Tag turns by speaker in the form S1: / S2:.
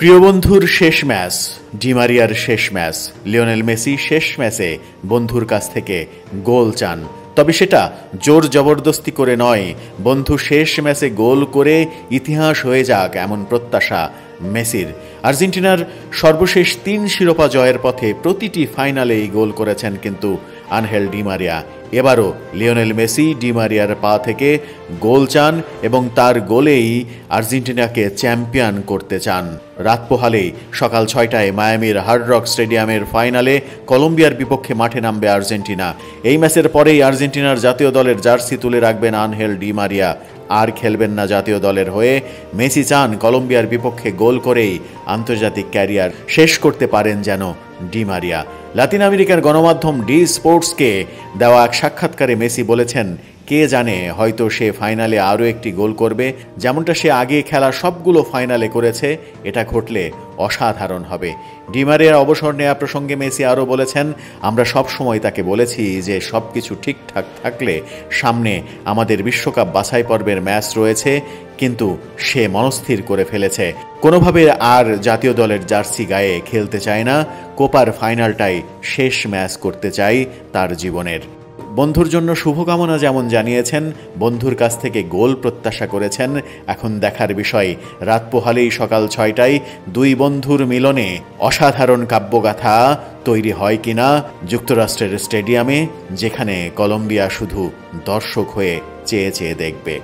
S1: প্রিয় বন্ধুর শেষ ম্যাচ, ডি মারিয়ার শেষ ম্যাচ। লিওনেল মেসি শেষ ম্যাচে বন্ধুর কাছ থেকে গোল চান, তবে সেটা জোর জবরদস্তি করে নয়। বন্ধু শেষ ম্যাচে গোল করে ইতিহাস হয়ে যাক এমন প্রত্যাশা মেসির। আর্জেন্টিনার সর্বশেষ 3 শিরোপা জয়ের পথে প্রতিটি ফাইনালেই গোল করেছেন কিন্তু আনহেল ডি মারিয়া। এবারও লিওনেল মেসি ডি মারিয়ার পা থেকে গোল চান এবং তার গোলেই আর্জেন্টিনাকে চ্যাম্পিয়ন করতে চান। রাত পোহালেই সকাল 6টায় মায়ামির হার্ড রক স্টেডিয়ামের ফাইনালে কলম্বিয়ার বিপক্ষে মাঠে নামবে আর্জেন্টিনা। এই ম্যাচের পরেই আর্জেন্টিনার জাতীয় দলের জার্সি তুলে রাখবেন আনহেল ডি মারিয়া। আর খেলবেন না জাতীয় দলের হয়ে। মেসি চান কলম্বিয়ার বিপক্ষে গোল করেই আন্তর্জাতিক ক্যারিয়ার শেষ করতে পারেন যেন ডি মারিয়া। লাতিন আমেরিকার গণমাধ্যম ডি স্পোর্টসকে দেওয়া এক সাক্ষাৎকারে মেসি বলেছেন, কে জানে হয়তো সে ফাইনালে আরও একটি গোল করবে, যেমনটা সে আগে খেলা সবগুলো ফাইনালে করেছে। এটা ঘটলে অসাধারণ হবে। ডি মারিয়ার অবসর নেওয়া প্রসঙ্গে মেসি আরও বলেছেন, আমরা সব সময় তাকে বলেছি যে সব কিছু ঠিকঠাক থাকলে সামনে আমাদের বিশ্বকাপ বাছাই পর্বের ম্যাচ রয়েছে, কিন্তু সে মনস্থির করে ফেলেছে কোনোভাবে আর জাতীয় দলের জার্সি গায়ে খেলতে চায় না। কোপার ফাইনালটাই শেষ ম্যাচ করতে চাই তার জীবনের। বন্ধুর জন্য শুভকামনা যেমন জানিয়েছেন, বন্ধুর কাছ থেকে গোল প্রত্যাশা করেছেন। এখন দেখার বিষয়, রাত পোহালেই সকাল 6টায় দুই বন্ধুর মিলনে অসাধারণ কাব্যগাথা তৈরি হয় কিনা যুক্তরাষ্ট্রের স্টেডিয়ামে, যেখানে কলম্বিয়া শুধু দর্শক হয়ে চেয়ে চেয়ে দেখবে।